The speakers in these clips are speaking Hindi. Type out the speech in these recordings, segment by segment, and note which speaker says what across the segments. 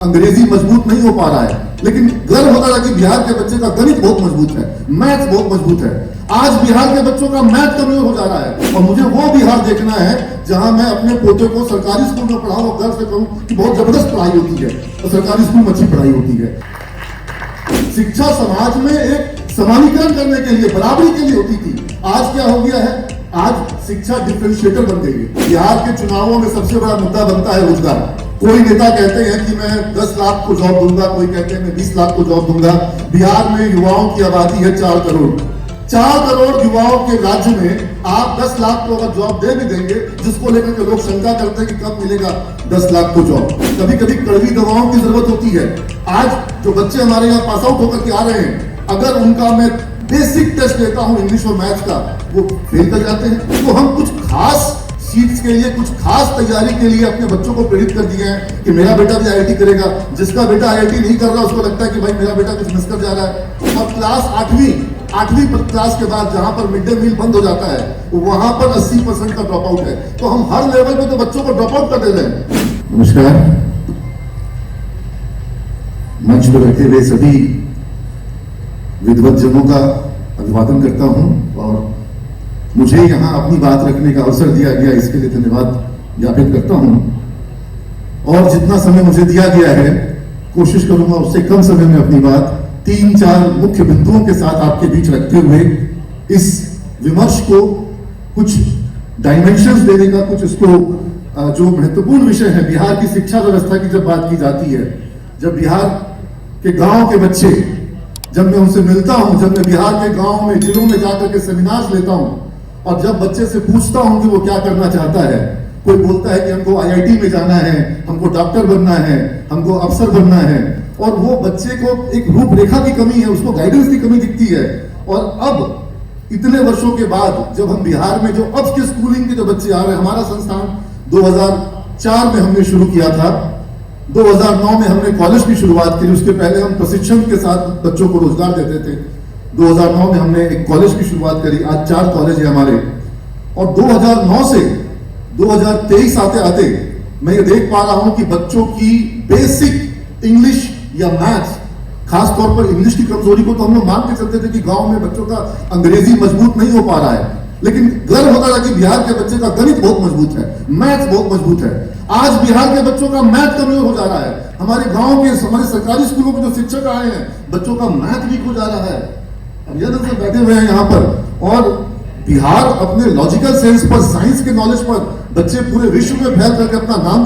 Speaker 1: अंग्रेजी मजबूत नहीं हो पा रहा है, लेकिन गर्व होता है कि बिहार के बच्चे का गणित बहुत मजबूत है, मैथ्स बहुत मजबूत है। आज बिहार के बच्चों का मैथ कमजोर हो जा रहा है और मुझे वो बिहार देखना है जहां मैं अपने पोते को सरकारी स्कूल में पढ़ाऊं और गर्व से कहूं कि बहुत जबरदस्त पढ़ाई होती है और सरकारी स्कूल में अच्छी पढ़ाई होती है। शिक्षा समाज में एक समानीकरण करने के लिए, बराबरी के लिए होती थी। आज क्या हो गया है? आज शिक्षा डिफरेंशिएटर बन गई है। बिहार के चुनावों में सबसे बड़ा मुद्दा बनता है रोजगार। कोई नेता कहते हैं कि मैं 10 लाख को जॉब दूंगा, कोई कहते हैं मैं 20 लाख को जॉब दूंगा। बिहार में युवाओं की आबादी है 4 करोड़। 4 करोड़ युवाओं के राज्य में आप 10 लाख को अगर जॉब दे भी देंगे, जिसको लेकर के लोग शंका करते हैं कि कब मिलेगा 10 लाख को जॉब। कभी कभी कड़वी दवाओं की जरूरत होती है। आज जो बच्चे हमारे यहाँ पास आउट होकर के आ रहे हैं, अगर उनका मैं बेसिक टेस्ट लेता हूँ इंग्लिश और मैथ्स का, वो फेल कर जाते हैं। तो हम कुछ खास सीट्स के लिए, कुछ खास तैयारी के लिए अपने बच्चों को प्रेरित कर दिए हैं कि मेरा बेटा भी आईआईटी करेगा। जिसका बेटा आईआईटी नहीं कर रहा, उसको लगता है कि भाई मेरा बेटा कुछ मिस कर जा रहा है। और क्लास 8वीं क्लास के बाद जहां पर मिड डे मील बंद हो जाता है, वहां पर 80% का ड्रॉप आउट है। तो हम हर लेवल पे तो बच्चों को ड्रॉप आउट कर दे रहे हैं। नमस्कार, मंच पर बैठे हुए सभी विद्वत जनों का अभिवादन करता हूं और मुझे यहाँ अपनी बात रखने का अवसर दिया गया, इसके लिए धन्यवाद ज्ञापित करता हूँ। और जितना समय मुझे दिया गया है, कोशिश करूंगा उससे कम समय में अपनी बात 3-4 मुख्य बिंदुओं के साथ आपके बीच रखते हुए इस विमर्श को कुछ डायमेंशंस देने का, कुछ इसको जो महत्वपूर्ण विषय है बिहार की शिक्षा व्यवस्था की जब बात की जाती है, जब बिहार के गांव के बच्चे, जब मैं उनसे मिलता हूं, जब मैं बिहार के गांव में, जिलों में जाकर के सेमिनार्स लेता हूं और जब बच्चे से पूछता हूं कि वो क्या करना चाहता है, कोई बोलता है कि हमको आईआईटी में जाना है, हमको डॉक्टर बनना है, हमको अफसर बनना है, और वो बच्चे को एक रूपरेखा की कमी है, उसको गाइडेंस की कमी दिखती है। और अब इतने वर्षों के बाद जब हम बिहार में जो अब के स्कूलिंग के जो बच्चे आ रहे हैं, हमारा संस्थान 2004 में हमने शुरू किया था, 2009 में हमने कॉलेज की शुरुआत की। उसके पहले हम प्रशिक्षण के साथ बच्चों को रोजगार देते थे। 2009 में हमने एक कॉलेज की शुरुआत करी। आज 4 कॉलेज है हमारे। और 2009 से 2023 आते आते मैं ये देख पा रहा हूं कि बच्चों की बेसिक इंग्लिश या मैथ्स, खास तौर पर इंग्लिश की कमजोरी को तो हम लोग मान के चलते थे कि गांव में बच्चों का अंग्रेजी मजबूत नहीं हो पा रहा है, लेकिन गर्व होता था कि बिहार के बच्चे का गणित बहुत मजबूत है, मैथ्स बहुत मजबूत है। आज बिहार के बच्चों का मैथ कमजोर हो जा रहा है। हमारे गांव के, हमारे सरकारी स्कूलों के जो शिक्षक आए हैं, बच्चों का मैथ वीक हो जा रहा है। अभियंता से बैठे हुए हैं यहाँ पर, और बिहार अपने लॉजिकल सेंस पर, साइंस के नॉलेज पर बच्चे पूरे विश्व में फैल करके अपना नाम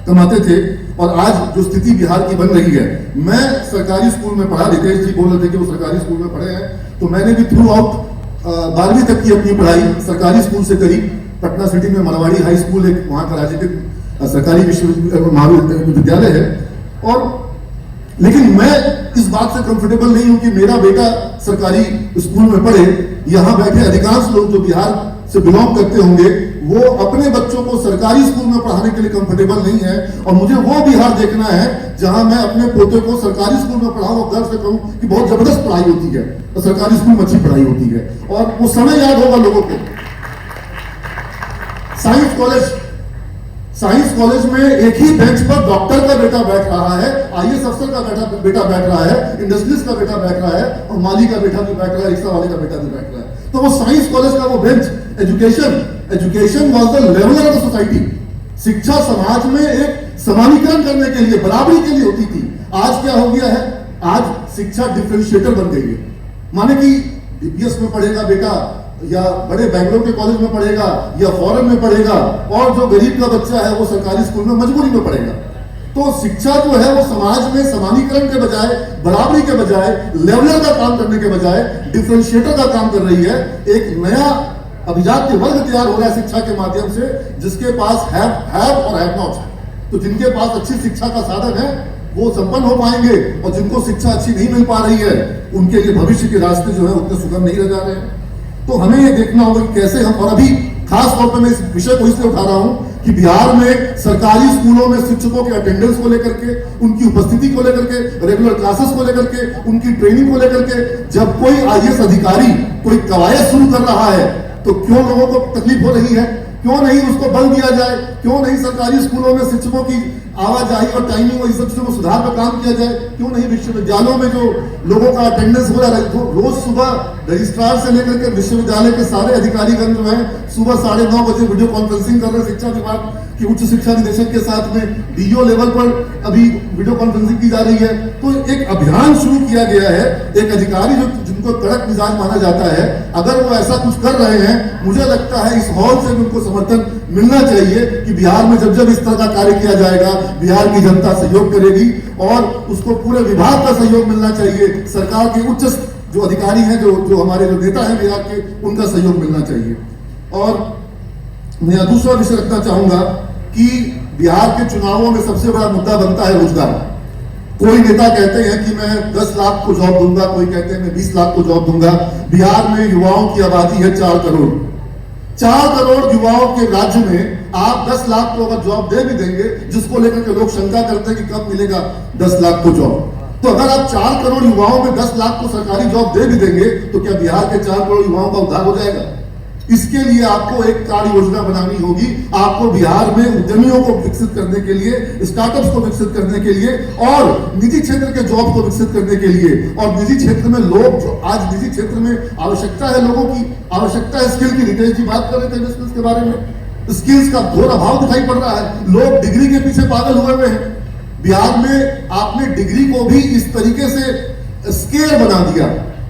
Speaker 1: कमाते थे। और आज जो स्थिति बिहार की बन रही है, मैं सरकारी स्कूल में पढ़ा, रितेश जी बोल रहे थे कि वो सरकारी स्कूल में पढ़े हैं, तो मैंने भी थ्रू आउट 12वीं तक की अपनी पढ़ाई सरकारी स्कूल से करी। पटना सिटी में मरवाड़ी हाई स्कूल, एक वहां का राज्य के सरकारी महाविद्यालय है। और लेकिन मैं इस बात से कंफर्टेबल नहीं हूं कि मेरा बेटा सरकारी स्कूल में पढ़े। यहां बैठे अधिकांश लोग जो बिहार से बिलोंग करते होंगे, वो अपने बच्चों को सरकारी स्कूल में पढ़ाने के लिए कंफर्टेबल नहीं है। और मुझे वो बिहार देखना है जहां मैं अपने पोते को सरकारी स्कूल में पढ़ाऊं और गर्व से कहूं कि बहुत जबरदस्त पढ़ाई होती है और सरकारी स्कूल में अच्छी पढ़ाई होती है। और वो समय याद होगा लोगों को। साइंस कॉलेज में एक ही बेंच पर डॉक्टर का बेटा बैठ रहा है, आईएएस अफसर का बेटा बैठ रहा है, इंडस्ट्रीज का बेटा बैठ रहा है, और माली का बेटा भी बैठ रहा है, रिक्शा वाले का बेटा भी बैठ रहा है। तो वो साइंस कॉलेज का वो bench, education was the level of the society. शिक्षा समाज में एक समानीकरण करने के लिए, बराबरी के लिए होती थी। आज क्या हो गया है? आज शिक्षा डिफरेंशिएटर बन गई है। माने कि डीपीएस में पढ़ेगा बेटा, या बड़े बैंगलोर के कॉलेज में पढ़ेगा, या फॉरेन में पढ़ेगा, और जो गरीब का बच्चा है वो सरकारी स्कूल में मजबूरी में पढ़ेगा। तो शिक्षा जो है वो समाज में समानीकरण के बजाय, बराबरी के बजाय, लेवलर का काम करने के बजाय डिफरेंशिएटर का काम कर रही है। एक नया अभिजात्य वर्ग तैयार हो रहा है शिक्षा के माध्यम से, जिसके पास हैव और हैव नॉट। तो जिनके पास अच्छी शिक्षा का साधन है वो संपन्न हो पाएंगे, और जिनको शिक्षा अच्छी नहीं मिल पा रही है, उनके लिए भविष्य के रास्ते जो है उतने सुगम नहीं रह जा रहे हैं। तो हमें ये देखना होगा कि कैसे हम, और अभी खास तौर पर मैं इस विषय को इसलिए उठा रहा हूं कि बिहार में सरकारी स्कूलों में शिक्षकों के अटेंडेंस को लेकर के, उनकी उपस्थिति को लेकर के, रेगुलर क्लासेस को लेकर के, उनकी ट्रेनिंग को लेकर के, जब कोई आईएएस अधिकारी कोई कवायद शुरू कर रहा है तो क्यों लोगों को तकलीफ हो रही है? क्यों नहीं उसको बल दिया जाए, क्यों नहीं सरकारी स्कूलों में शिक्षकों की आवाजाही और टाइमिंग और इस सब चीजों को सुधार पर काम किया जाए, क्यों नहीं विश्वविद्यालयों में जो लोगों का अटेंडेंस हो रहा है, रोज सुबह रजिस्ट्रार से लेकर के विश्वविद्यालय के सारे अधिकारीगण जो है सुबह 9:30 बजे वीडियो कॉन्फ्रेंसिंग कर रहे हैं शिक्षा विभाग की उच्च शिक्षा निदेशक के साथ में, डीओ लेवल पर अभी वीडियो कॉन्फ्रेंसिंग की जा रही है। तो एक अभियान शुरू किया गया है, एक अधिकारी जो जिनको कड़क मिजाज माना जाता है, अगर वो ऐसा कुछ कर रहे हैं, मुझे लगता है इस हॉल से भी उनको समर्थन मिलना चाहिए कि बिहार में जब जब इस तरह का कार्य किया जाएगा बिहार की जनता सहयोग करेगी और उसको पूरे विभाग का सहयोग मिलना चाहिए, सरकार के उच्च जो अधिकारी हैं, जो हमारे जो नेता हैं बिहार के, उनका सहयोग मिलना चाहिए। और मैं दूसरा विषय रखना चाहूंगा कि बिहार के चुनावों में सबसे बड़ा मुद्दा बनता है रोजगार। कोई नेता कहते हैं कि मैं 10 लाख को जॉब दूंगा, कोई कहते हैं मैं 20 लाख को जॉब दूंगा। बिहार में युवाओं की आबादी है 4 करोड़। 4 करोड़ युवाओं के राज्य में आप 10 लाख को अगर जॉब दे भी देंगे, जिसको लेकर के लोग शंका करते हैं कि कब मिलेगा 10 लाख को जॉब, तो अगर आप 4 करोड़ युवाओं में 10 लाख को सरकारी जॉब दे भी देंगे तो क्या बिहार के 4 करोड़ युवाओं का उद्धार हो जाएगा? इसके लिए आपको एक कार्य योजना बनानी होगी। आपको बिहार में उद्यमियों को विकसित करने के लिए, स्टार्टअप्स को विकसित करने के लिए और निजी क्षेत्र के जॉब को विकसित करने के लिए, और निजी क्षेत्र में लोग जो आज निजी क्षेत्र में आवश्यकता है, लोगों की आवश्यकता है स्किल की। रितेश जी बात कर रहे थे स्किल्स के बारे में, स्किल्स का घोर अभाव दिखाई पड़ रहा है। लोग डिग्री के पीछे पागल हुए हैं। बिहार में आपने डिग्री को भी इस तरीके से स्केल बना दिया।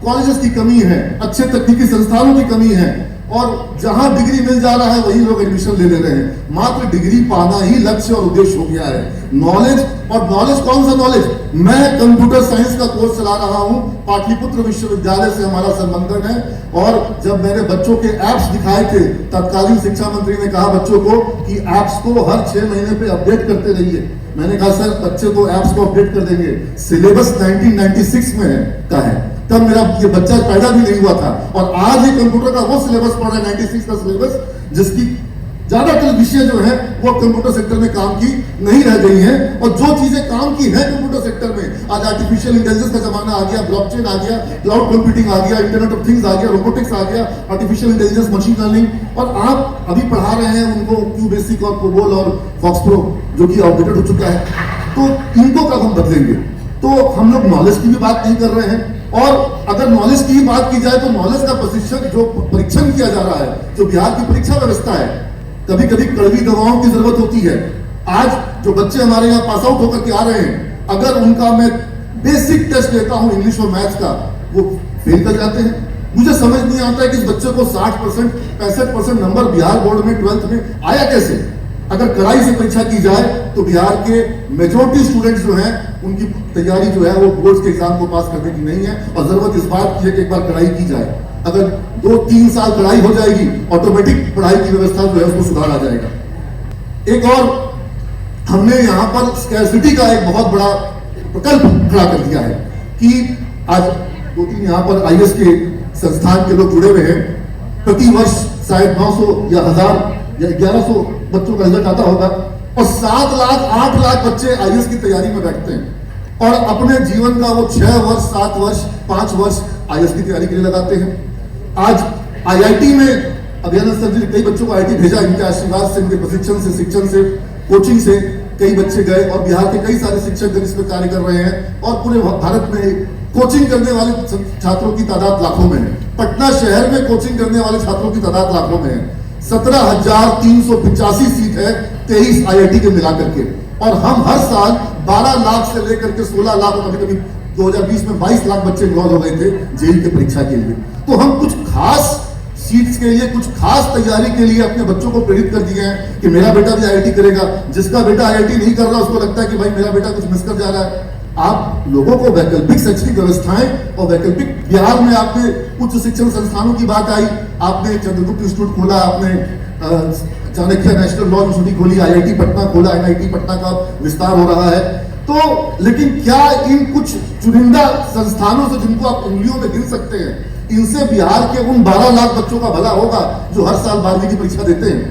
Speaker 1: कॉलेजेस की कमी है, अच्छे तकनीकी संस्थानों की कमी है, और जहां डिग्री मिल जा रहा है वही लोग एडमिशन ले रहे हैं। मात्र डिग्री पाना ही लक्ष्य और उद्देश्य हो गया है। नॉलेज, और नॉलेज कौन सा नॉलेज? मैं कंप्यूटर साइंस का कोर्स चला रहा हूं, पाटलिपुत्र विश्वविद्यालय से हमारा संबंधन है, और जब मैंने बच्चों के एप्स दिखाए थे, तत्कालीन शिक्षा मंत्री ने कहा बच्चों को कि एप्स को हर 6 महीने पे अपडेट करते रहिए। मैंने कहा सर बच्चे को एप्स को अपडेट कर देंगे, सिलेबस 1996 में का है, तब मेरा ये बच्चा पैदा भी नहीं हुआ था, और आज ये कंप्यूटर का वो सिलेबस पढ़ रहा है 96 का सिलेबस, जिसकी ज्यादातर विषय जो है वो कंप्यूटर सेक्टर में काम की नहीं रह गई हैं। और जो चीजें काम की है कंप्यूटर सेक्टर में, आज आर्टिफिशियल इंटेलिजेंस का जमाना आ गया, ब्लॉकचेन आ गया, क्लाउड कंप्यूटिंग आ गया, इंटरनेट ऑफ थिंग्स आ गया, रोबोटिक्स आ गया, आर्टिफिशियल इंटेलिजेंस, मशीन लर्निंग, और आप अभी पढ़ा रहे हैं उनको क्यू बेसिक और कोबोल और फॉक्स प्रो जो कि आउटडेटेड हो चुका है। तो इनको कब हम बदलेंगे? तो हम लोग नॉलेज की भी बात नहीं कर रहे हैं। और अगर नॉलेज की बात की जाए तो नॉलेज का प्रशिक्षण जो परीक्षण किया जा रहा है, जो बिहार की परीक्षा व्यवस्था है, कभी कभी कड़वी दवाओं की जरूरत होती है। आज जो बच्चे हमारे यहाँ पास आउट होकर के आ रहे हैं, अगर उनका मैं बेसिक टेस्ट लेता हूँ इंग्लिश और मैथ्स का, वो फेल कर जाते हैं। मुझे समझ नहीं आता है कि इस बच्चे को 60%, 65% नंबर बिहार बोर्ड में 12th में आया कैसे? अगर कड़ाई से परीक्षा की जाए तो बिहार के मेजॉरिटी स्टूडेंट्स जो हैं उनकी तैयारी जो है वो बोर्ड्स के एग्जाम को पास करने की नहीं है, और जरूरत इस बात की है कि एक बार कड़ाई की जाए। अगर 2-3 साल कड़ाई हो जाएगी, ऑटोमेटिक पढ़ाई की व्यवस्था जो है उसको सुधार आ जाएगा। एक और हमने यहाँ पर स्कैर्सिटी का एक बहुत बड़ा प्रकल्प खड़ा कर दिया है कि आज 2-3 यहाँ पर आईएएस के संस्थान के लोग जुड़े हुए हैं। प्रति वर्ष शायद 900 या 1000 या 1100 बच्चों का रिजल्ट आता होगा, और 7 लाख 8 लाख बच्चे आईएएस की तैयारी में बैठते हैं, और अपने जीवन का वो 6 वर्ष 7 वर्ष 5 वर्ष आईएएस की तैयारी के लिए लगाते हैं। आज आईआईटी में अभियान सर जी कई बच्चों को आईआईटी भेजा, इनके आशीर्वाद से, इनके प्रशिक्षण से, शिक्षण से, कोचिंग से कई बच्चे गए, और बिहार के कई सारे शिक्षक इसमें कार्य कर रहे हैं, और पूरे भारत में कोचिंग करने वाले छात्रों की तादाद लाखों में है। पटना शहर में कोचिंग करने वाले छात्रों की तादाद लाखों में है। 17,385 सीट है 23 आईआईटी के मिलाकर के, और हम हर साल 12 लाख से लेकर के 16 लाख, कभी कभी 2020 में 22 लाख बच्चे इन्वॉल्व हो गए थे जेईई की परीक्षा के लिए। तो हम कुछ खास सीट्स के लिए, कुछ खास तैयारी के लिए अपने बच्चों को प्रेरित कर दिए हैं कि मेरा बेटा भी आईआईटी करेगा। जिसका बेटा आईआईटी नहीं कर रहा उसको लगता है कि भाई मेरा बेटा कुछ मिस कर जा रहा है। आप लोगों को वैकल्पिक शैक्षणिक व्यवस्थाएं और वैकल्पिक, बिहार में आपने उच्च शिक्षण संस्थानों की बात आई, आपने चंद्रगुप्त इंस्टीट्यूट खोला, आपने चाणक्य नेशनल लॉ यूनिवर्सिटी खोली, आईआईटी पटना खोला, एनआईटी पटना का विस्तार हो रहा है। तो लेकिन क्या इन कुछ चुनिंदा संस्थानों से, जिनको आप उंगलियों में गिन सकते हैं, इनसे बिहार के उन 12 लाख बच्चों का भला होगा जो हर साल 12वीं की परीक्षा देते हैं?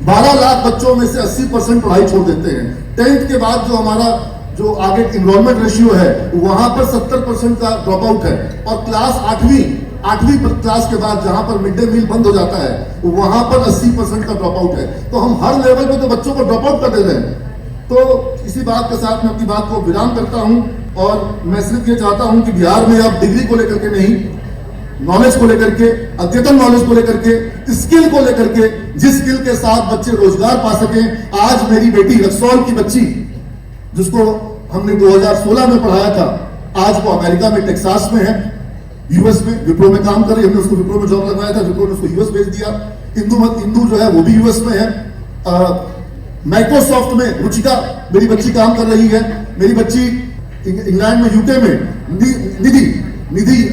Speaker 1: 12 लाख बच्चों में से 80% पढ़ाई छोड़ देते हैं। 10th के बाद जो हमारा जो आगे इनरोलमेंट रेशियो है वहां पर 70% का ड्रॉप आउट है, और क्लास 8वीं 8वीं क्लास के बाद जहां पर मिड डे मील बंद हो जाता है वहां पर 80% का ड्रॉप आउट है। तो हम हर लेवल पे तो बच्चों को ड्रॉप आउट कर दे रहे हैं। तो इसी बात के साथ मैं अपनी बात को विराम करता हूं और मैं सिर्फ ये चाहता हूं कि बिहार में अब डिग्री को लेकर के नहीं, नॉलेज को लेकर के, अद्यतन नॉलेज को लेकर के, स्किल को लेकर के, जिस स्किल के साथ बच्चे रोजगार पा सकें। आज मेरी बेटी रक्सौल की बच्ची जिसको हमने 2016 में पढ़ाया था, आज वो अमेरिका में टेक्सास में है, यूएस में विप्रो में काम कर रही है। हमने उसको विप्रो में जॉब लगवाया था, विप्रो ने उसको यूएस भेज दिया। इंदू जो है वो भी यूएस में है। माइक्रोसॉफ्ट में रुचिका मेरी बच्ची काम कर रही है। मेरी बच्ची इंग्लैंड में, यूके में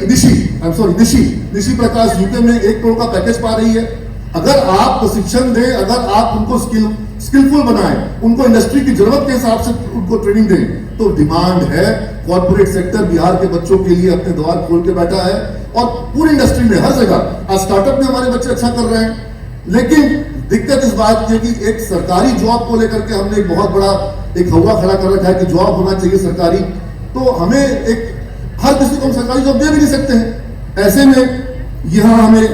Speaker 1: निशी प्रकाश यूके में 1 करोड़ का पैकेज पा रही है। अगर आप प्रशिक्षण दें, अगर आप उनको स्किलफुल बनाएं, उनको इंडस्ट्री की जरूरत के हिसाब से उनको ट्रेनिंग दें, तो डिमांड है। कॉर्पोरेट सेक्टर बिहार के बच्चों के लिए अपने द्वार खोल के बैठा है और पूरी इंडस्ट्री में हर जगह। आज स्टार्टअप में हमारे बच्चे अच्छा कर रहे हैं, लेकिन दिक्कत इस बात की है कि एक सरकारी जॉब को लेकर के हमने एक बहुत बड़ा एक हवा खड़ा कर रखा है कि जॉब होना चाहिए सरकारी। तो हमें एक हर किसी को हम सरकारी जॉब दे भी नहीं सकते हैं। ऐसे में यहाँ हमें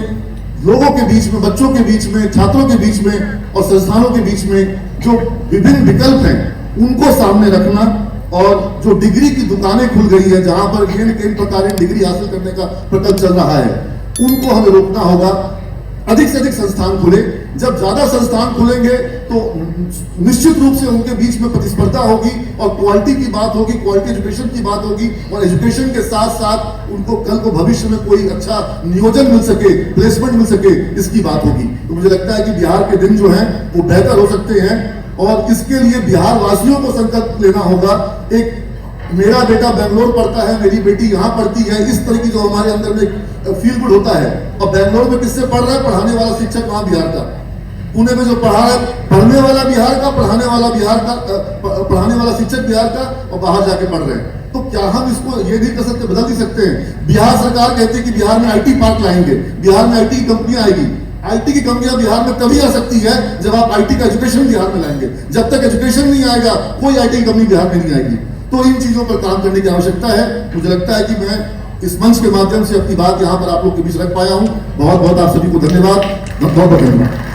Speaker 1: लोगों के बीच में, बच्चों के बीच में, छात्रों के बीच में और संस्थानों के बीच में जो विभिन्न विकल्प हैं उनको सामने रखना, और जो डिग्री की दुकानें खुल गई है जहां पर कई प्रकार की डिग्री हासिल करने का प्रकल्प चल रहा है, उनको हमें रोकना होगा। अधिक से अधिक संस्थान खुले। जब ज्यादा संस्थान खुलेंगे तो निश्चित रूप से उनके बीच में प्रतिस्पर्धा होगी और क्वालिटी की बात होगी, क्वालिटी एजुकेशन की बात होगी, और एजुकेशन के साथ साथ उनको कल को भविष्य में कोई अच्छा नियोजन मिल सके, प्लेसमेंट मिल सके, इसकी बात होगी। तो मुझे लगता है कि बिहार के दिन जो हैं वो बेहतर हो सकते हैं, और इसके लिए बिहार वासियों को संकल्प लेना होगा। एक मेरा बेटा बेंगलोर पढ़ता है, मेरी बेटी यहाँ पढ़ती है, इस तरह की जो हमारे अंदर में फील गुड होता है। और बेंगलोर में किससे पढ़ रहा है? पढ़ाने वाला शिक्षक वहां बिहार का। पुणे में जो पढ़ा है, पढ़ने वाला बिहार का, पढ़ाने वाला बिहार का, पढ़ाने वाला शिक्षक बिहार का, और बाहर जाके पढ़ रहे हैं। तो क्या हम इसको ये नहीं कर सकते, बदल नहीं सकते हैं? बिहार सरकार कहती है कि बिहार में आईटी पार्क लाएंगे, बिहार में आईटी कंपनियां आएगी। आईटी की कंपनियां बिहार में तभी आ सकती है जब आप आईटी का एजुकेशन बिहार में लाएंगे। जब तक एजुकेशन नहीं आएगा, कोई आईटी कंपनी बिहार में नहीं आएगी। तो इन चीजों पर काम करने की आवश्यकता है। मुझे लगता है कि मैं इस मंच के माध्यम से अपनी बात यहाँ पर आप लोग के बीच रख पाया हूँ। बहुत बहुत आप सभी को धन्यवाद। बहुत बहुत धन्यवाद।